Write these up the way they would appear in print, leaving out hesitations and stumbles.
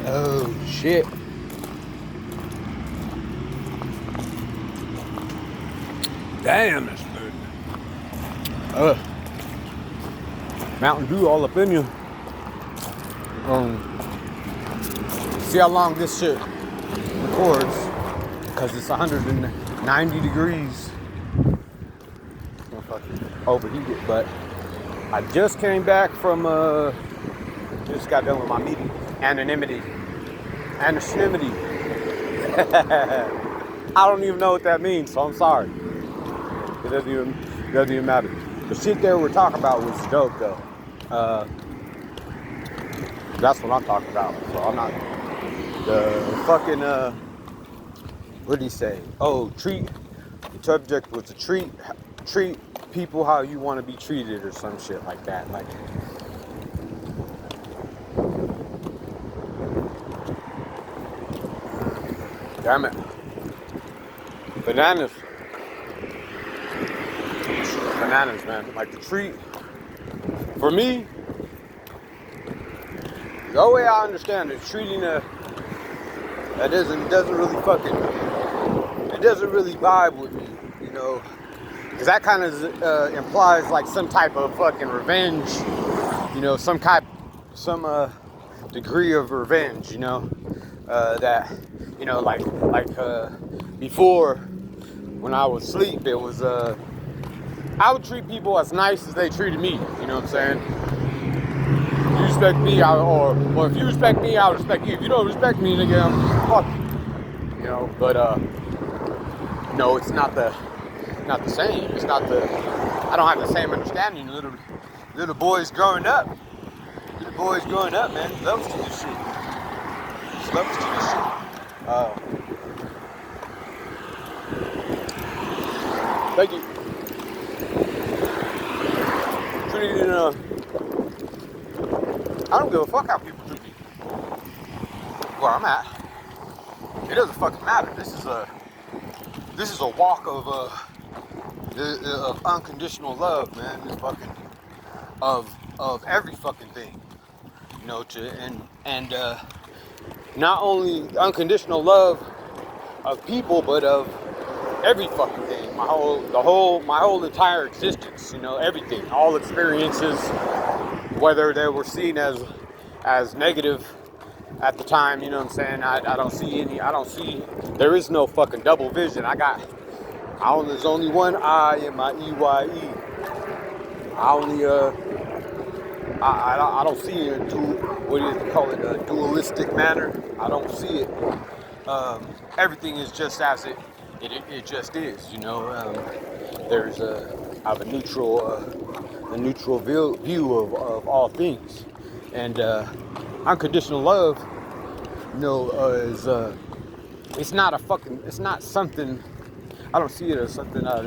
Oh shit. Damn, that's good. Mountain Dew all up in you. See how long this shit records, because it's 190 degrees. I'm fucking overheated, but I just came back from just got done with my meeting. Anonymity. I don't even know what that means, so I'm sorry. It doesn't even matter. The shit they were talking about was dope though. That's what I'm talking about. So I'm not the fucking what did he say? Oh, the subject was to treat people how you want to be treated or some shit like that. Like, damn it. Bananas, man. Like the treat, for me, the way I understand it, treating that doesn't really vibe with me, you know, because that kind of implies like some type of fucking revenge, you know, some degree of revenge, you know, that, you know, like before when I was asleep, it was I would treat people as nice as they treated me, you know what I'm saying? If you respect me, or if you respect me, I'll respect you. If you don't respect me, nigga, fuck you. You know, but no, it's not the same. It's not the. I don't have the same understanding. Little boys growing up, man, loves to this shit. Just loves to this shit. Thank you. I don't give a fuck how people treat me. Where I'm at, it doesn't fucking matter. This is a walk of unconditional love, man. This fucking of every fucking thing, you know. And not only unconditional love of people, but of every fucking thing. My whole entire existence, you know, everything, all experiences, whether they were seen as negative at the time, you know what I'm saying? I don't see, there is no fucking double vision. There's only one eye in my EYE. I don't see it in a dualistic manner. I don't see it. Everything is just as it just is, you know. I have a neutral view of all things, and unconditional love, you know, it's not something. I don't see it as something that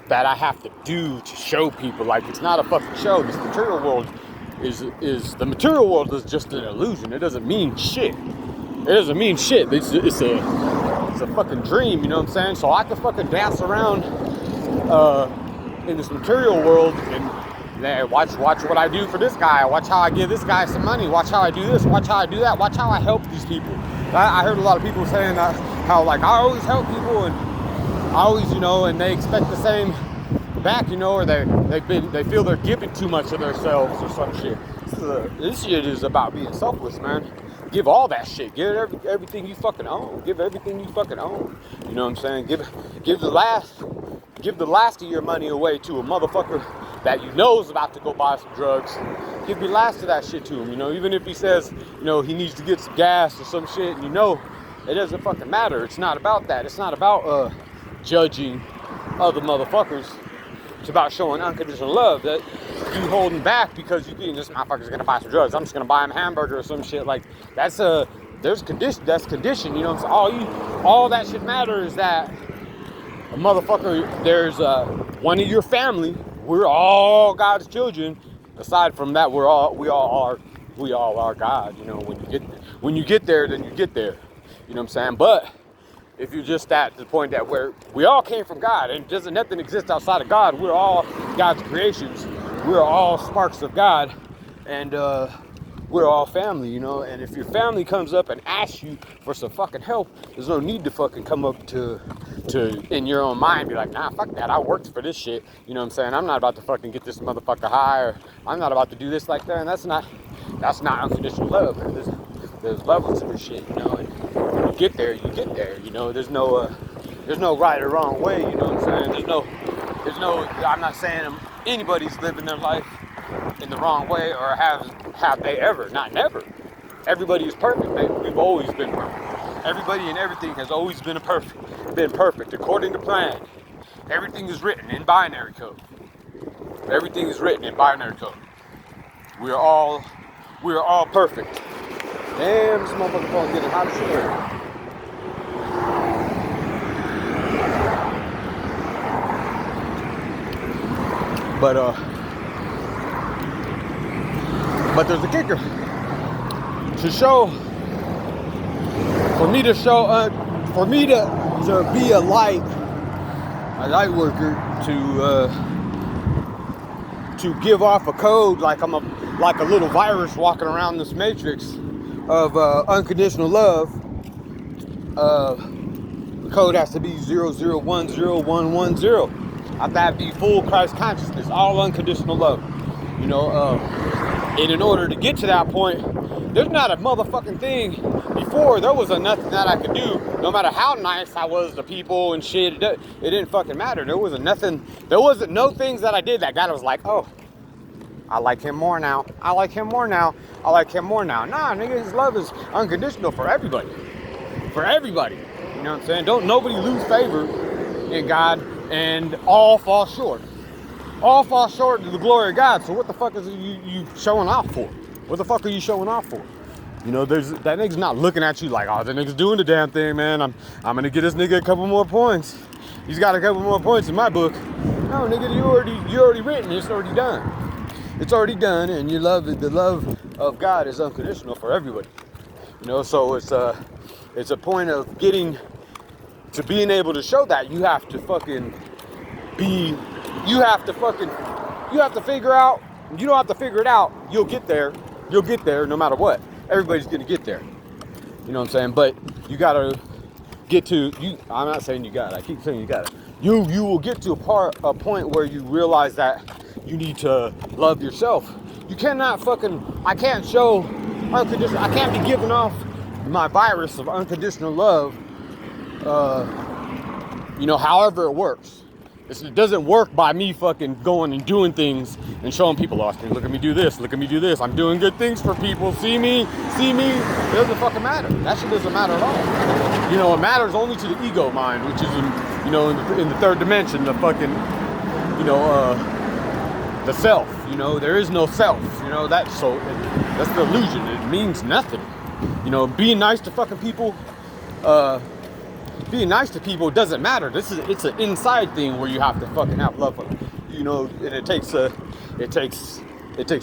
that I have to do to show people. Like, it's not a fucking show. This material world is just an illusion. It doesn't mean shit. It's a fucking dream, you know what I'm saying? So I can fucking dance around in this material world and watch what I do for this guy. Watch how I give this guy some money. Watch how I do this. Watch how I do that. Watch how I help these people. I heard a lot of people saying how like I always help people and I always, you know, and they expect the same back, you know, or they feel they're giving too much of themselves or some shit. So this shit is about being selfless, man. Give all that shit. Give everything you fucking own. Give everything you fucking own. You know what I'm saying? Give the last of your money away to a motherfucker that you know is about to go buy some drugs. Give the last of that shit to him. You know, even if he says, you know, he needs to get some gas or some shit, and you know, it doesn't fucking matter. It's not about that. It's not about judging other motherfuckers. It's about showing unconditional love. That you holding back because you think this motherfucker's gonna buy some drugs. I'm just gonna buy him a hamburger or some shit. Like, that's condition. That's condition. You know what I'm saying? All that shit matters is that a motherfucker. There's one of your family. We're all God's children. Aside from that, we all are God. You know, when you get there, then you get there. You know what I'm saying? But if you're just at the point that where we all came from God and nothing exists outside of God, we're all God's creations. We're all sparks of God, and we're all family, you know. And if your family comes up and asks you for some fucking help, there's no need to fucking come up to in your own mind be like, nah, fuck that, I worked for this shit, you know what I'm saying? I'm not about to fucking get this motherfucker high, or I'm not about to do this like that. And that's not unconditional love. There's levels to this shit, you know. And when you get there, you know. There's no right or wrong way, you know what I'm saying? There's no I'm not saying anybody's living their life in the wrong way, or have they ever, not never. Everybody is perfect, baby. We've always been perfect. Everybody and everything has always been perfect according to plan. Everything is written in binary code. Everything is written in binary code. We are all perfect. Damn, this motherfucker phone's getting hot as shit. But there's a kicker. For me to be a light worker, to give off a code like I'm like a little virus walking around this matrix of unconditional love. The code has to be 00101110. I have to be full Christ consciousness, all unconditional love. You know, and in order to get to that point, there's not a motherfucking thing. Before, there was nothing that I could do, no matter how nice I was to people and shit. It didn't fucking matter. There wasn't no things that I did that God was like, oh, I like him more now. I like him more now. I like him more now. Nah, nigga, his love is unconditional for everybody. For everybody. You know what I'm saying? Don't nobody lose favor in God and all fall short. All fall short of the glory of God. So what the fuck is you showing off for? What the fuck are you showing off for? You know, that nigga's not looking at you like, oh, that nigga's doing the damn thing, man. I'm gonna get this nigga a couple more points. He's got a couple more points in my book. No, nigga, you already written. It's already done. It's already done, and the love of God is unconditional for everybody. You know, so it's a point of getting to being able to show that. You have to figure out. You don't have to figure it out. You'll get there no matter what. Everybody's gonna get there. You know what I'm saying? But you gotta get to you. I'm not saying you got it. I keep saying you got it. You will get to a point where you realize that you need to love yourself. You cannot I can't show unconditional. I can't be giving off my virus of unconditional love. You know, however it works. It doesn't work by me fucking going and doing things and showing people, Austin, look at me do this, I'm doing good things for people, see me. It doesn't fucking matter. That shit doesn't matter at all. You know, it matters only to the ego mind, which is in the third dimension, the fucking, the self. You know, there is no self. You know, that's the illusion. It means nothing. You know, being nice to fucking people, being nice to people doesn't matter. It's an inside thing where you have to fucking have love for them. You know, and it takes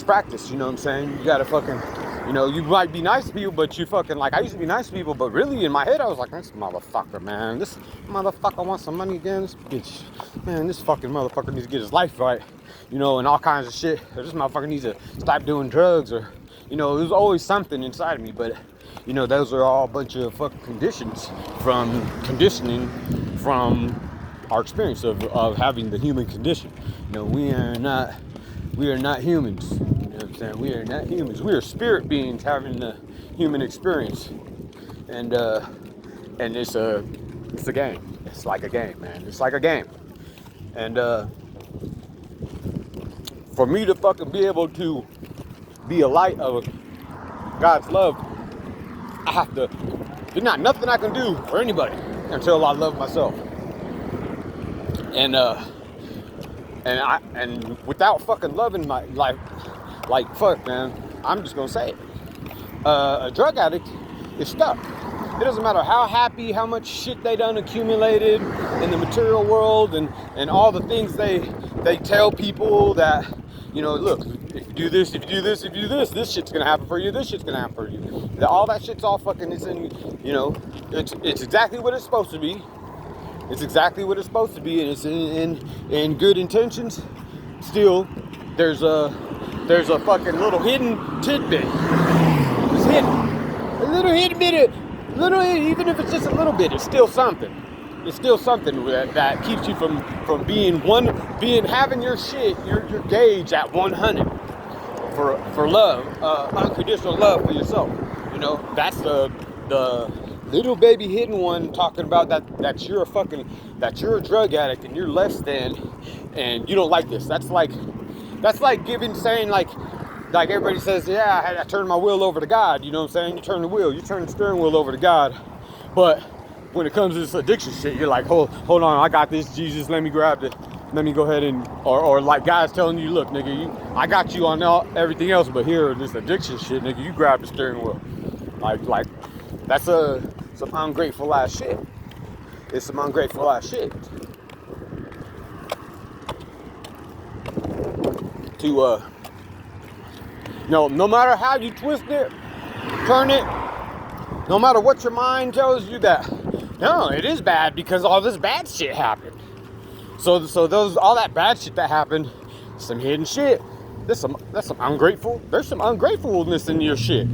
practice, you know what I'm saying? You gotta fucking, you know, you might be nice to people, but you fucking, like, I used to be nice to people, but really in my head I was like, this motherfucker, man, this motherfucker wants some money again, this bitch, man, this fucking motherfucker needs to get his life right, you know, and all kinds of shit, or this motherfucker needs to stop doing drugs, or, you know, there's always something inside of me, but, you know, those are all a bunch of fucking conditioning from our experience of having the human condition. You know, we are not humans. You know what I'm saying? We are not humans. We are spirit beings having the human experience. And it's a game. It's like a game, man. It's like a game. And for me to fucking be able to be a light of God's love, I have to. There's not nothing I can do for anybody until I love myself. And without fucking loving my life, like fuck, man, I'm just gonna say it. A drug addict is stuck. It doesn't matter how happy, how much shit they done accumulated in the material world, and all the things they tell people that, you know, look, if you do this, this shit's gonna happen for you, this shit's gonna happen for you. All that shit's all fucking, it's in, you know, it's exactly what it's supposed to be. It's exactly what it's supposed to be, and it's in good intentions. Still, there's there's a fucking little hidden tidbit. It's hidden. A little hidden bit of, even if it's just a little bit, it's still something. It's still something that keeps you from having your shit, your gauge at 100 for love, unconditional love for yourself. You know, that's the little baby hidden one talking about that you're a drug addict and you're less than, and you don't like this. That's like saying everybody says, yeah, I turned my will over to God. You know what I'm saying? You turn the steering wheel over to God. But when it comes to this addiction shit, you're like, hold on, I got this, Jesus, let me go ahead and, or like God's telling you, look, nigga, I got you on everything else, but here, this addiction shit, nigga, you grab the steering wheel. Like, that's some ungrateful ass shit. It's some ungrateful ass shit. To, no matter how you twist it, turn it, no matter what your mind tells you that, no, it is bad because all this bad shit happened. So all that bad shit that happened, some hidden shit. That's some ungrateful. There's some ungratefulness in your shit.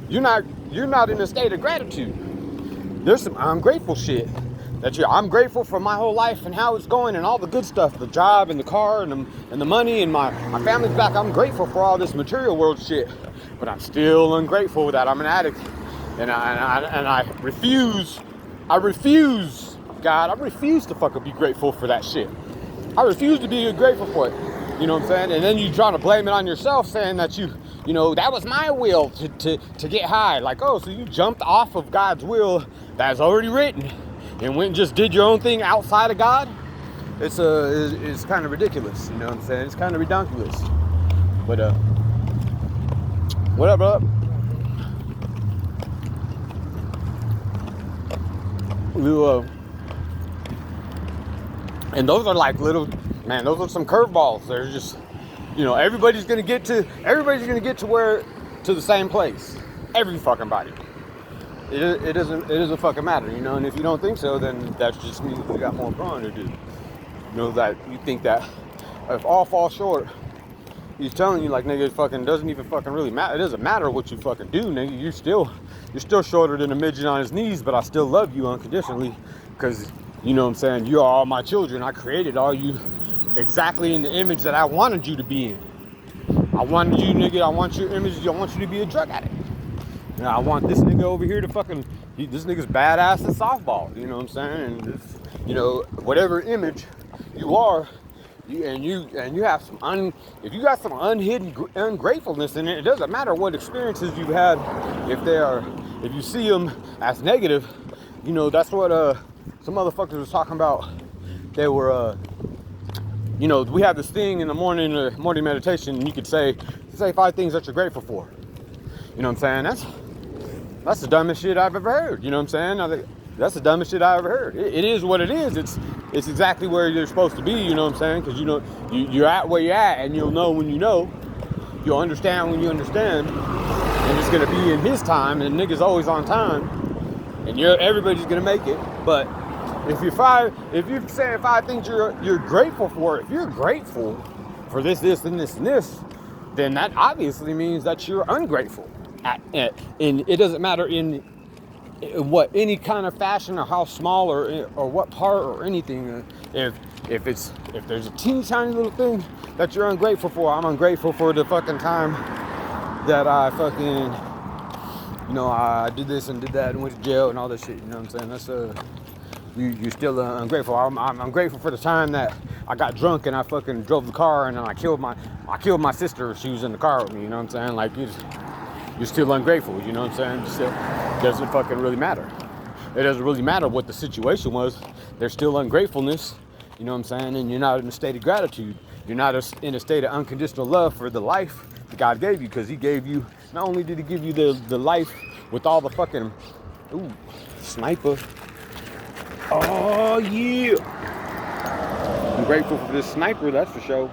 You're not in a state of gratitude. There's some ungrateful shit I'm grateful for my whole life and how it's going and all the good stuff, the job and the car and the money and my family's back. I'm grateful for all this material world shit, but I'm still ungrateful that I'm an addict, and I refuse, God, I refuse to fucking be grateful for that shit. I refuse to be grateful for it. You know what I'm saying? And then you trying to blame it on yourself, saying that you know, that was my will to get high. Like, oh, so you jumped off of God's will that's already written and went and just did your own thing outside of God? It's kind of ridiculous, you know what I'm saying? It's kind of redonkulous. But whatever up. And those are like those are some curveballs. They're just, you know, everybody's gonna get to the same place. Every fucking body. It doesn't fucking matter, you know. And if you don't think so, then that just means you got more growing to do. You know, that you think that if all fall short, he's telling you, like, nigga, it fucking doesn't even fucking really matter. It doesn't matter what you fucking do, nigga. You're still shorter than a midget on his knees, but I still love you unconditionally, because, you know what I'm saying, you are all my children. I created all you exactly in the image that I wanted you to be in. I wanted you, nigga, I want your image, I want you to be a drug addict. And I want this nigga over here to this nigga's badass at softball, you know what I'm saying? And this, you know, whatever image you are, you have if you got some unhidden ungratefulness in it, it doesn't matter what experiences you've had. If you see them as negative, you know, that's what some motherfuckers was talking about. They were you know, we have this thing in the morning meditation, and you could say 5 things that you're grateful for. You know what I'm saying? That's the dumbest shit I've ever heard. You know what I'm saying? That's the dumbest shit I ever heard. It is what it is. It's exactly where you're supposed to be. You know what I'm saying? Because, you know, you're at where you're at, and you'll know when you know. You'll understand when you understand. And it's gonna be in His time, and nigga's always on time. And everybody's gonna make it. But if you're saying 5 things you're grateful for, if you're grateful for this, and this, and this, then that obviously means that you're ungrateful. And it doesn't matter in what any kind of fashion or how small or what part or anything. If there's a teeny tiny little thing that you're ungrateful for, I'm ungrateful for the fucking time that I fucking, you know, I did this and did that and went to jail and all this shit. You know what I'm saying? That's you're still ungrateful. I'm grateful for the time that I got drunk and I fucking drove the car and then I killed my sister. She was in the car with me. You know what I'm saying? Like, you're still ungrateful. You know what I'm saying? Still doesn't fucking really matter. It doesn't really matter what the situation was. There's still ungratefulness. You know what I'm saying? And you're not in a state of gratitude. You're not in a state of unconditional love for the life that God gave you, because He gave you. Not only did He give you the life with all the fucking sniper. Oh yeah! I'm grateful for this sniper, that's for sure.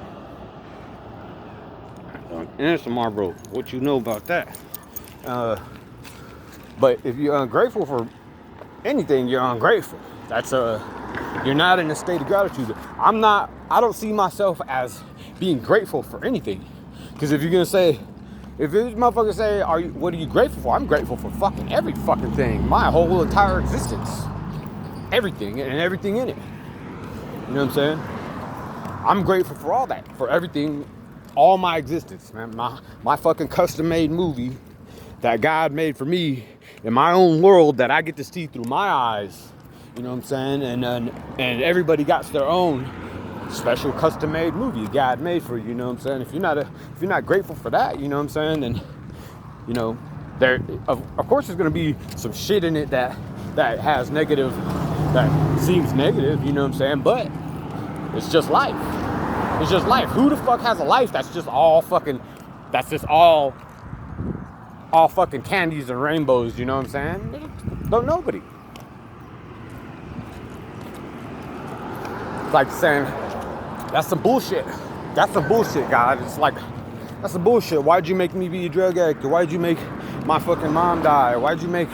And some Marlboro. What you know about that? But if you're ungrateful for anything, you're ungrateful. That's you're not in a state of gratitude. I don't see myself as being grateful for anything. Because if you're gonna say, if this motherfucker say, what are you grateful for? I'm grateful for fucking every fucking thing. My whole entire existence. Everything and everything in it. You know what I'm saying? I'm grateful for all that. For everything, all my existence, man. My fucking custom-made movie that God made for me in my own world that I get to see through my eyes. You know what I'm saying? And everybody got their own special custom-made movie God made for you. You know what I'm saying? If you're not grateful for that, you know what I'm saying? Then, you know, there of course there's gonna be some shit in it that has negative, that seems negative. You know what I'm saying? But it's just life. It's just life. Who the fuck has a life that's just all fucking candies and rainbows? You know what I'm saying? Don't nobody. It's like saying, that's some bullshit. That's some bullshit, God. It's like, that's some bullshit. Why'd you make me be a drug addict? Why'd you make my fucking mom die? Why'd you make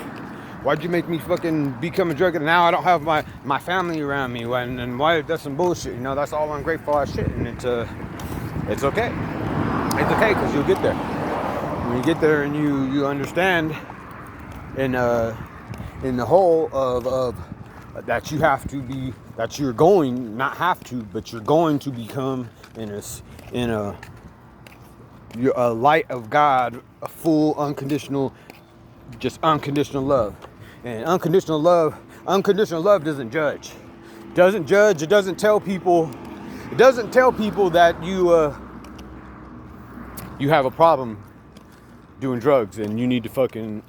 me fucking become a drug addict? Now I don't have my family around me. And why? That's some bullshit. You know, that's all ungrateful ass shit. And it's okay. It's okay because you'll get there. When you get there and you understand in the whole of that you have to be, that you're going, not have to, but you're going to become in a light of God, a full unconditional love. And unconditional love doesn't judge. Doesn't judge. It doesn't tell people that you have a problem doing drugs and you need to fix it.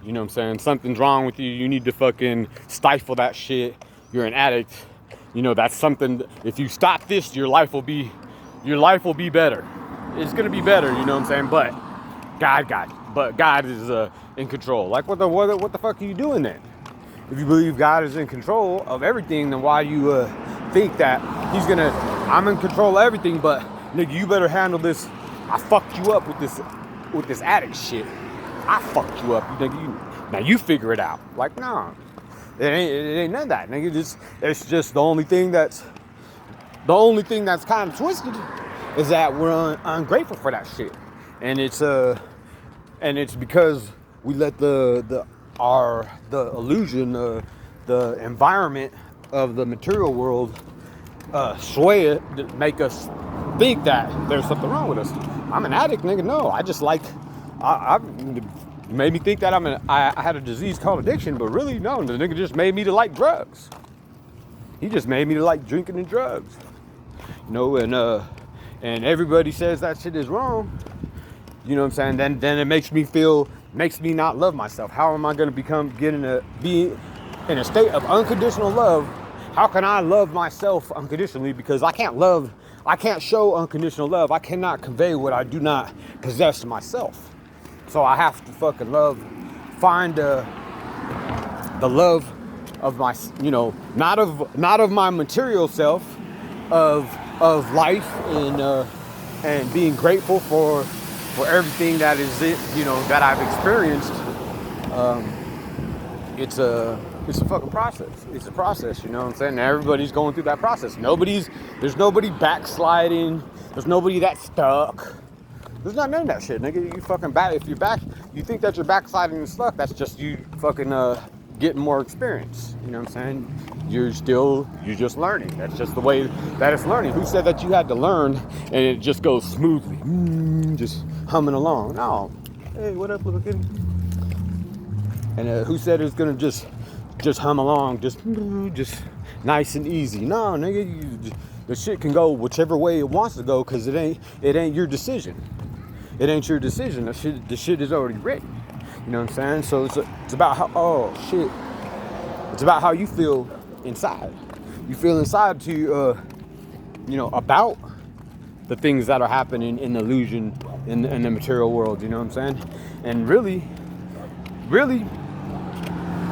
You know what I'm saying? Something's wrong with you. You need to fucking stifle that shit. You're an addict. You know, that's something. If you stop this, your life will be better. It's gonna be better. You know what I'm saying? But God is in control. Like what the fuck are you doing then? If you believe God is in control of everything, then why do you think that I'm in control of everything, but nigga, you better handle this. I fucked you up with this addict shit. I fucked you up. Now you figure it out. Like, no, it ain't none of that, nigga. It's just the only thing that's kind of twisted is that we're ungrateful for that shit, and it's because we let the illusion, the environment of the material world sway it, to make us think that there's something wrong with us. I'm an addict, nigga. No, I just like, I made me think that I had a disease called addiction, but really, no, the nigga just made me to like drugs. He just made me to like drinking and drugs. You know, and everybody says that shit is wrong. You know what I'm saying? Then it makes me not love myself. How am I gonna be in a state of unconditional love? How can I love myself unconditionally? Because I can't show unconditional love. I cannot convey what I do not possess myself. So I have to fucking find the love of my, you know, not of my material self, of life, and being grateful for everything that is it, you know, that I've experienced. It's a fucking process. It's a process, you know what I'm saying? Everybody's going through that process. There's nobody backsliding. There's nobody that's stuck. There's none of that shit, nigga. You fucking you think that you're backsliding and stuck, that's just you fucking getting more experience. You know what I'm saying? You're just learning. That's just the way that it's learning. Who said that you had to learn and it just goes smoothly? Just humming along. No. Hey, what up, little kid? And who said it's gonna just hum along, just nice and easy? No, nigga, the shit can go whichever way it wants to go, because it ain't your decision. It ain't your decision. The shit is already written. You know what I'm saying? So it's about how, it's about how you feel inside. You feel inside to you know, about the things that are happening in the illusion in the material world. You know what I'm saying? And really,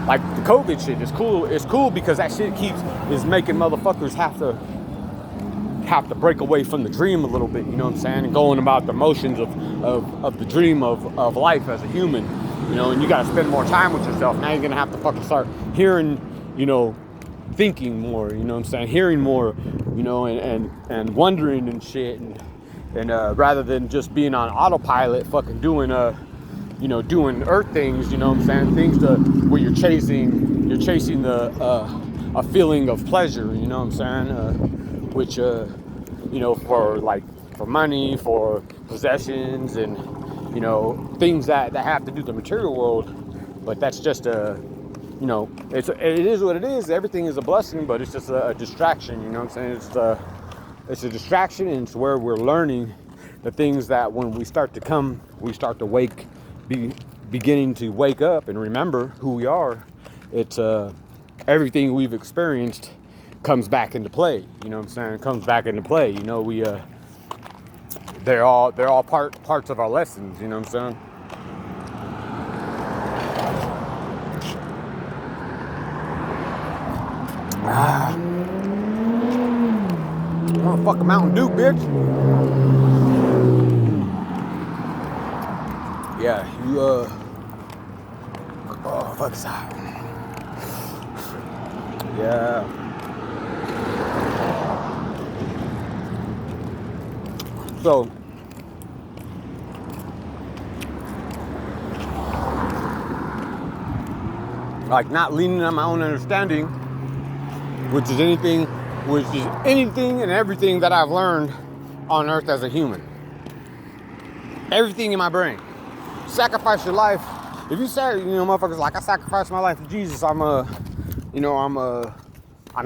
like the COVID shit is cool. It's cool because that shit is making motherfuckers have to break away from the dream a little bit, you know what I'm saying? And going about the motions of the dream of life as a human, you know, and you gotta spend more time with yourself. Now you're gonna have to fucking start hearing, you know, thinking more, you know what I'm saying? Hearing more, you know, and wondering and shit, And rather than just being on autopilot, fucking doing doing earth things, you know what I'm saying? Things where you're chasing the a feeling of pleasure, you know what I'm saying? Which for money, for possessions, and things that have to do with the material world. But that's just it is what it is. Everything is a blessing, but it's just a distraction, you know what I'm saying? It's a distraction, and it's where we're learning the things that when we start to beginning to wake up and remember who we are. It's everything we've experienced comes back into play. You know what I'm saying? It comes back into play. They're all parts of our lessons. You know what I'm saying? I want a fucking Mountain Dew, bitch. Yeah, oh, fuck this out. Yeah. So, like, not leaning on my own understanding, which is anything and everything that I've learned on earth as a human. Everything in my brain. Sacrifice your life. If you say, motherfuckers like, I sacrificed my life for Jesus, I'm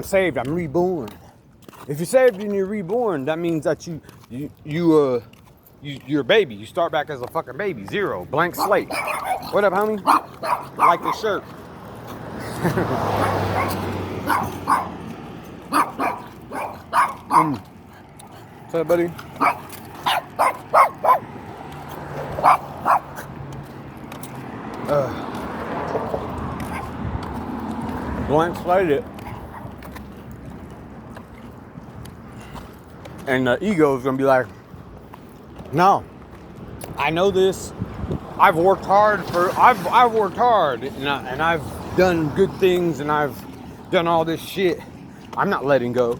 saved, I'm reborn. If you're saved and you're reborn, that means that you're a baby. You start back as a fucking baby, zero, blank slate. What up, homie? I like this shirt. What's up, buddy? Blank slate it. And the ego is gonna be like, no, I know this. I've worked hard and I've done good things and I've done all this shit. I'm not letting go.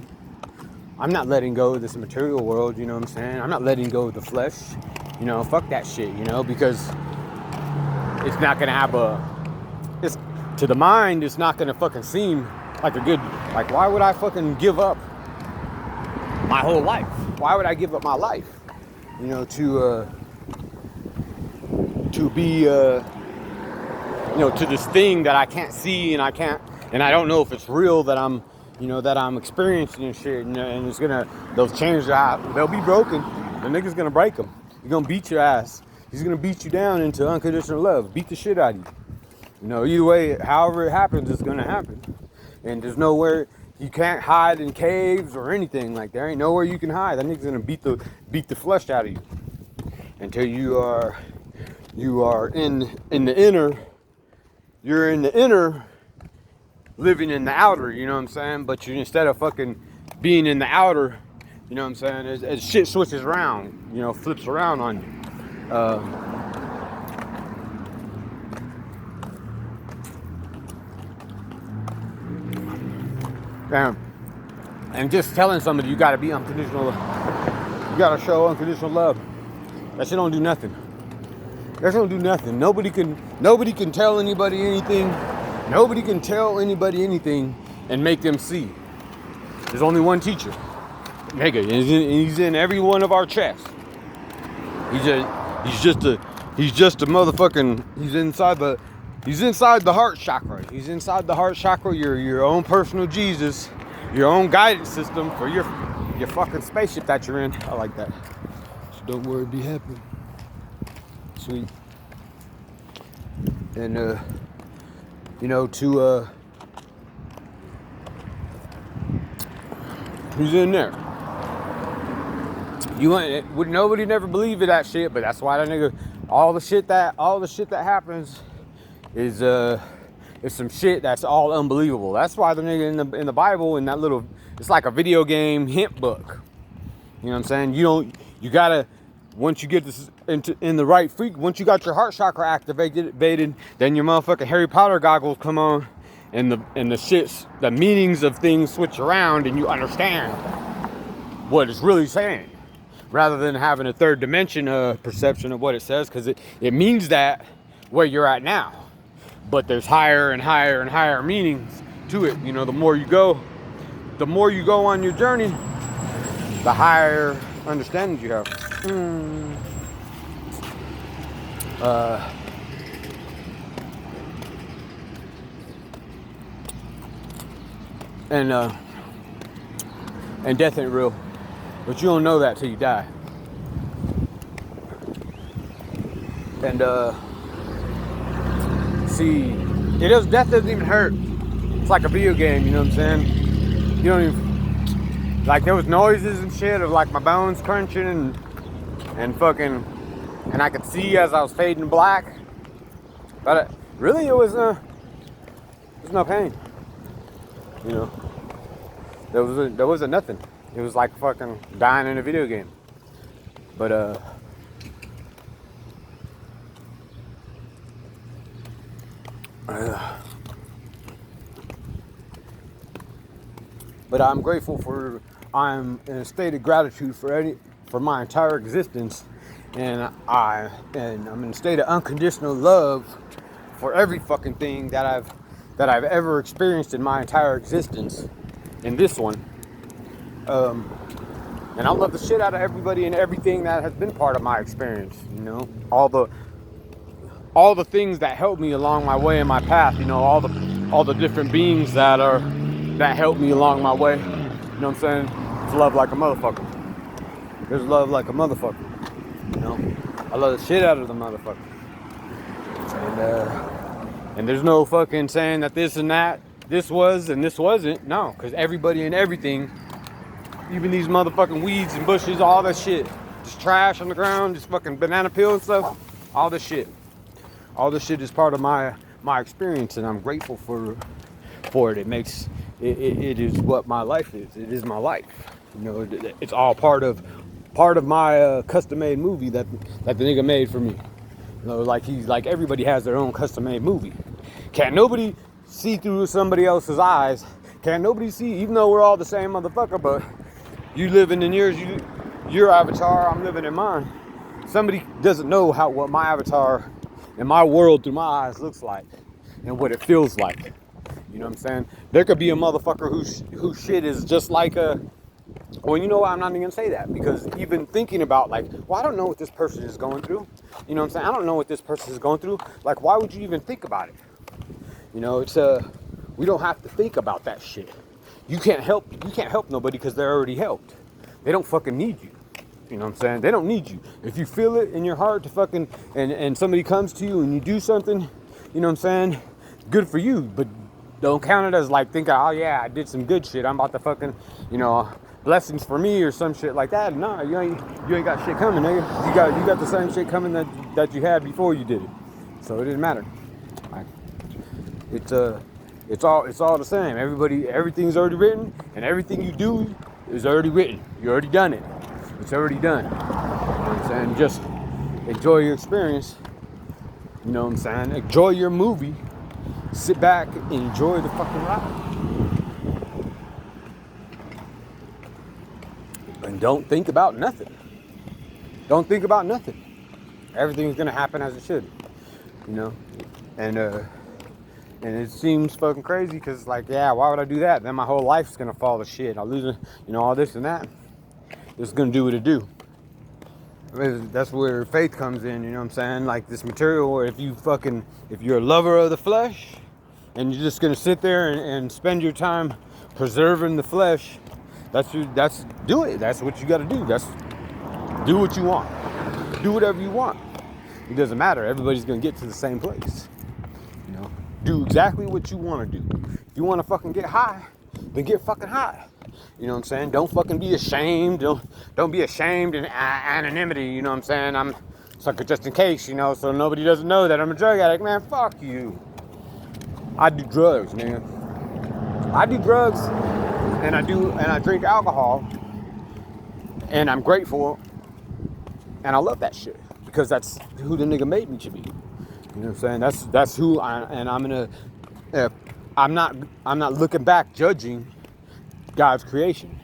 I'm not letting go of this material world, you know what I'm saying? I'm not letting go of the flesh. Fuck that shit, because it's not gonna have to the mind, it's not gonna fucking seem like why would I fucking give up my whole life? Why would I give up my life? To be to this thing that I can't see and I don't know if it's real that I'm experiencing and shit, and it's those chains they'll be broken. The nigga's gonna break them. He's gonna beat your ass. He's gonna beat you down into unconditional love. Beat the shit out of you. Either way, however it happens, it's gonna happen. And there's nowhere you can't hide in caves or anything like that. There ain't nowhere you can hide. That nigga's gonna beat the flesh out of you until you are in the inner. You're in the inner, living in the outer. You know what I'm saying? But instead of fucking being in the outer, you know what I'm saying? As shit switches around, flips around on you. And just telling somebody you gotta be unconditional, you gotta show unconditional love. That shit don't do nothing. That shit don't do nothing. Nobody can tell anybody anything. Nobody can tell anybody anything and make them see. There's only one teacher. Nigga, he's in every one of our chests. He's just a motherfucking. He's inside the heart chakra. He's inside the heart chakra. Your own personal Jesus, your own guidance system for your fucking spaceship that you're in. I like that. So don't worry, be happy. Sweet. And who's in there? Would nobody never believe in that shit, but that's why that nigga, all the shit that happens is some shit that's all unbelievable. That's why the nigga in the Bible, in that little, it's like a video game hint book. You know what I'm saying? You gotta, once you get this in the right freak, once you got your heart chakra activated, then your motherfucking Harry Potter goggles come on, and the meanings of things switch around, and you understand what it's really saying. rather than having a third dimension perception of what it says, because it means that where you're at now. But there's higher and higher and higher meanings to it. You know, the more you go on your journey, the higher understanding you have. And death ain't real, but you don't know that till you die. And see, death doesn't even hurt. It's like a video game, you know what I'm saying? You don't even, like, there was noises and shit of like my bones crunching and fucking, and I could see as I was fading black. But really, it was no pain. You know, there wasn't nothing. It was like fucking dying in a video game. But I'm grateful I'm in a state of gratitude for my entire existence, and I'm in a state of unconditional love for every fucking thing that I've ever experienced in my entire existence, in this one. And I love the shit out of everybody and everything that has been part of my experience. You know, all the things that helped me along my way in my path. You know, all the different beings that helped me along my way. You know what I'm saying? It's love like a motherfucker. There's love like a motherfucker. You know, I love the shit out of the motherfucker. And there's no fucking saying that this and that, this was and this wasn't. No, because everybody and everything, even these motherfucking weeds and bushes, all that shit, just trash on the ground, just fucking banana peel and stuff, all this shit. All this shit is part of my experience, and I'm grateful for it. It is what my life is. It is my life. You know, it's all part of my custom-made movie that the nigga made for me. You know, like everybody has their own custom-made movie. Can't nobody see through somebody else's eyes. Can't nobody see, even though we're all the same motherfucker, but you living in your avatar, I'm living in mine. Somebody doesn't know what my avatar and my world through my eyes looks like and what it feels like. You know what I'm saying? There could be a motherfucker whose shit is just like well, you know what? I'm not even gonna say that, because even thinking about, like, well, I don't know what this person is going through. You know what I'm saying? I don't know what this person is going through. Like, why would you even think about it? You know, it's we don't have to think about that shit. You can't help nobody because they're already helped. They don't fucking need you. You know what I'm saying? They don't need you. If you feel it in your heart to fucking, and somebody comes to you and you do something, you know what I'm saying? Good for you, but don't count it as like thinking, oh yeah, I did some good shit, I'm about to fucking, you know, blessings for me or some shit like that. No, you ain't got shit coming, nigga. You got the same shit coming that you had before you did it. So it didn't matter. It's all the same. Everything's already written, and everything you do is already written. You already done it. It's already done. You know what I'm saying? Just enjoy your experience. You know what I'm saying? Enjoy your movie. Sit back and enjoy the fucking ride. And don't think about nothing. Don't think about nothing. Everything's gonna happen as it should. You know? And it seems fucking crazy because, like, yeah, why would I do that? Then my whole life's gonna fall to shit. I'll lose, you know, all this and that. It's gonna do what it do. That's where faith comes in, you know what I'm saying? Like this material, or if you're a lover of the flesh and you're just gonna sit there and spend your time preserving the flesh, do it. That's what you gotta do. Do what you want. Do whatever you want. It doesn't matter. Everybody's gonna get to the same place. You know, do exactly what you wanna do. If you wanna fucking get high, then get fucking high. You know what I'm saying? Don't fucking be ashamed. Don't be ashamed in anonymity. You know what I'm saying? I'm sucker just in case, you know, so nobody doesn't know that I'm a drug addict. Man, fuck you. I do drugs, man. I do drugs, and I drink alcohol, and I'm grateful, and I love that shit because that's who the nigga made me to be. You know what I'm saying? That's who I'm not looking back judging God's creation.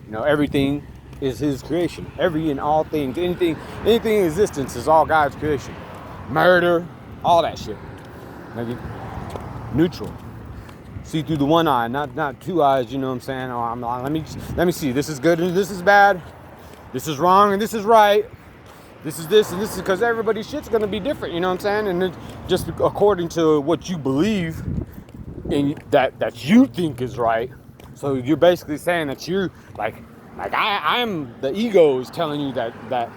You know, everything is his creation. Every and all things, anything in existence is all God's creation. Murder, all that shit. Nigga, neutral. See through the one eye, not two eyes. You know what I'm saying? Oh, let me see. This is good and this is bad. This is wrong and this is right. This is this and this is, because everybody's shit's gonna be different. You know what I'm saying? And then just according to what you believe and that you think is right. So you're basically saying that you're like I'm the ego is telling you that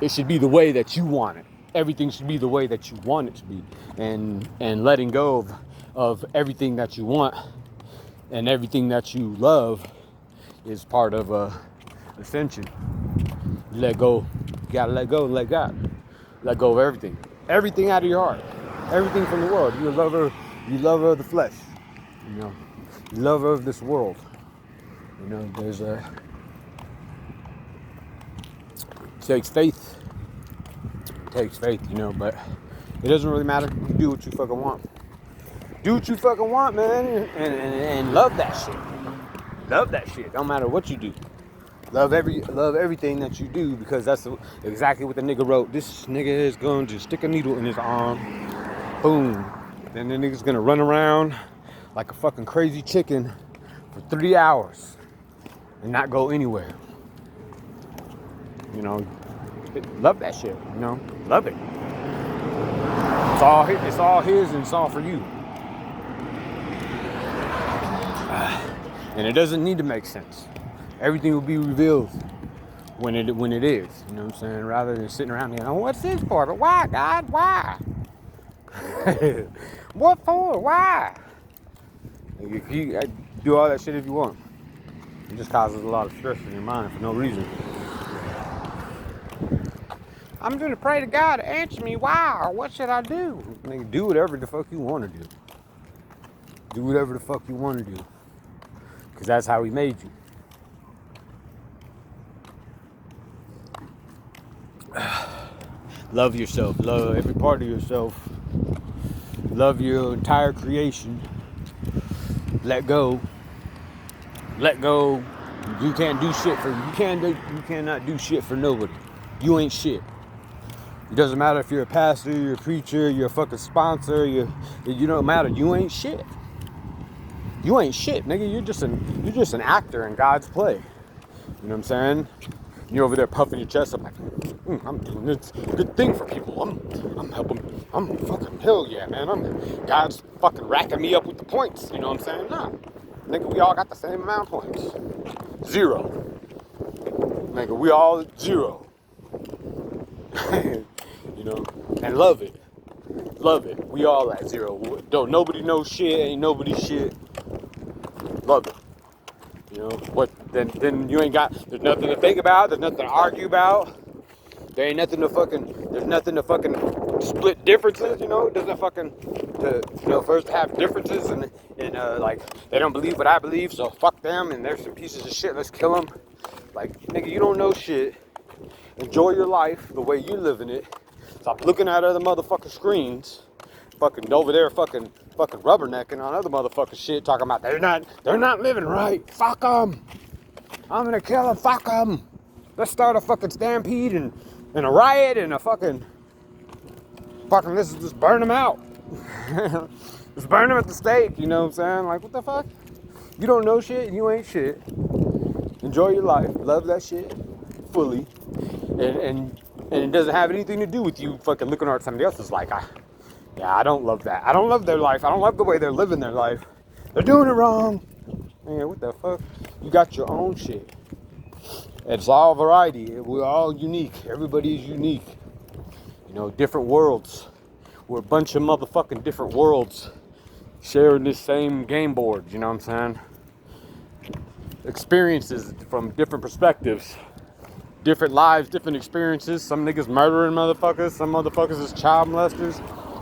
it should be the way that you want it. Everything should be the way that you want it to be, and letting go of everything that you want and everything that you love is part of ascension. You let go. You gotta let go and let God. Let go of everything. Everything out of your heart. Everything from the world. You're a lover. You lover of the flesh. You know. You lover of this world. You know, takes faith. It takes faith, you know, but it doesn't really matter. You do what you fucking want. Do what you fucking want, man, and love that shit. Love that shit. Don't matter what you do. Love everything that you do, because that's exactly what the nigga wrote. This nigga is going to stick a needle in his arm. Boom. Then the nigga's gonna run around like a fucking crazy chicken for 3 hours and not go anywhere. You know, love that shit. You know, love it. It's all his and it's all for you. And it doesn't need to make sense. Everything will be revealed when it is. You know what I'm saying? Rather than sitting around going, oh, what's this for? But why, God? Why? What for? Why? You do all that shit if you want. It just causes a lot of stress in your mind for no reason. I'm gonna pray to God to answer me. Why? Or what should I do? Nigga, do whatever the fuck you want to do. Do whatever the fuck you want to do. Because that's how he made you. Love yourself. Love every part of yourself. Love your entire creation. Let go. Let go. You can't do shit for you. You cannot do shit for nobody. You ain't shit. It doesn't matter if you're a pastor, you're a preacher, you're a fucking sponsor. You don't matter. You ain't shit. You ain't shit, nigga. You're just an actor in God's play. You know what I'm saying? You're over there puffing your chest up like, I'm doing this good thing for people. I'm helping. I'm fucking hell yeah, man. God's fucking racking me up with the points. You know what I'm saying? Nah, nigga, we all got the same amount of points. 0. Nigga, we all 0. You know, and love it. Love it. We all at 0. Don't nobody know shit. Ain't nobody shit. Love it. You know what? Then you ain't got. There's nothing to think about. There's nothing to argue about. There ain't nothing to fucking. There's nothing to fucking split differences. You know, it doesn't fucking. First to have differences and like they don't believe what I believe, so fuck them. And they're some pieces of shit. Let's kill them. Like, nigga, you don't know shit. Enjoy your life the way you're living it. Stop looking at other motherfucking screens. Fucking over there, fucking rubbernecking on other motherfucking shit, talking about they're not living right. Fuck them. I'm gonna kill them. Fuck them. Let's start a fucking stampede and a riot and a fucking let's just burn them out. Just burn them at the stake. You know what I'm saying? Like, what the fuck? You don't know shit and you ain't shit. Enjoy your life. Love that shit fully, and it doesn't have anything to do with you fucking looking at somebody else's like, I don't love that. I don't love their life. I don't love the way they're living their life. They're doing it wrong. Man, what the fuck? You got your own shit. It's all variety. We're all unique. Everybody is unique. You know, different worlds. We're a bunch of motherfucking different worlds sharing this same game board. You know what I'm saying? Experiences from different perspectives. Different lives, different experiences. Some niggas murdering motherfuckers. Some motherfuckers is child molesters.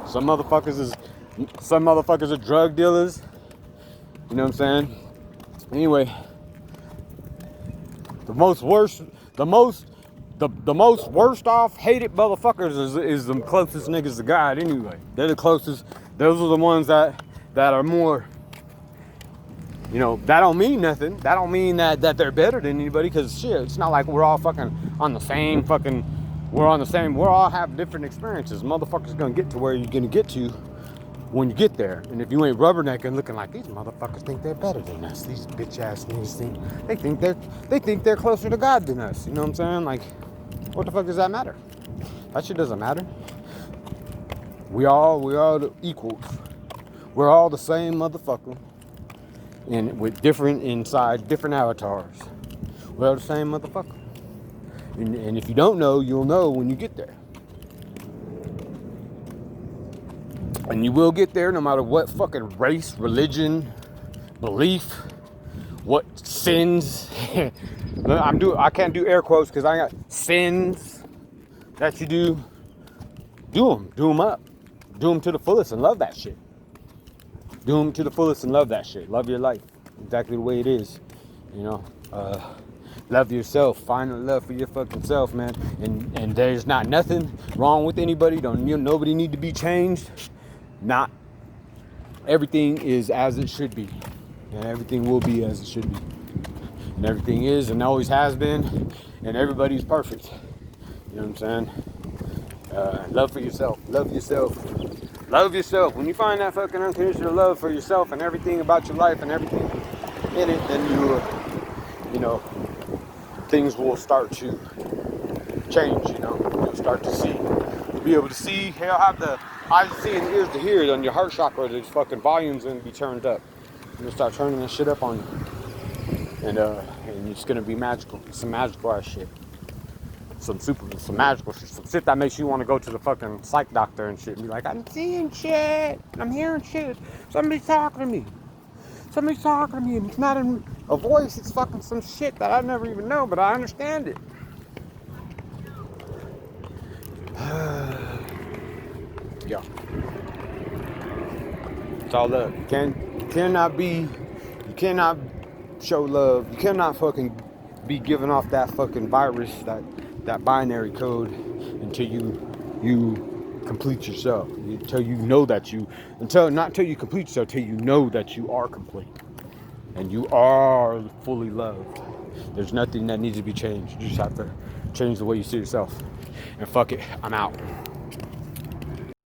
Some motherfuckers are drug dealers. You know what I'm saying? Anyway, the most worst off hated motherfuckers is the closest niggas to God anyway. They're the closest. Those are the ones that are more You know, that don't mean nothing. That don't mean that they're better than anybody, because shit, it's not like we're all fucking on the same fucking, we're all have different experiences. Motherfuckers gonna get to where you're gonna get to when you get there. And if you ain't rubbernecking looking like these motherfuckers think they're better than us, these bitch ass niggas think they're closer to God than us. You know what I'm saying? Like, what the fuck does that matter? That shit doesn't matter. We all the equals. We're all the same motherfucker. And with different inside, different avatars. We're all the same motherfucker. And if you don't know, you'll know when you get there. And you will get there no matter what fucking race, religion, belief, what sins. I can't do air quotes because I got sins that you do. Do them up. Do them to the fullest and love that shit. Do them to the fullest and love that shit. Love your life exactly the way it is. You know, love yourself. Find a love for your fucking self, man. And there's not nothing wrong with anybody. Nobody need to be changed. Not everything is as it should be, and everything will be as it should be, and everything is and always has been, and everybody's perfect. You know what I'm saying? Love for yourself. Love yourself. Love yourself. When you find that fucking unconditional love for yourself and everything about your life and everything in it, then you know, things will start to change. You know, you'll start to see. You'll be able to see. You'll have the eyes to see and ears to hear. On your heart chakra, there's fucking volumes gonna be turned up. You'll start turning this shit up on you, and it's gonna be magical. Some magical ass shit. Some magical shit. Some shit that makes you want to go to the fucking psych doctor and shit and be like, I'm seeing shit. I'm hearing shit. Somebody's talking to me. Somebody's talking to me, and it's not in a voice. It's fucking some shit that I never even know, but I understand it. Yeah. It's all love. You cannot show love. You cannot fucking be giving off that fucking virus, that binary code until you complete yourself. Until you know that not until you complete yourself, until you know that you are complete. And you are fully loved. There's nothing that needs to be changed. You just have to change the way you see yourself. And fuck it, I'm out.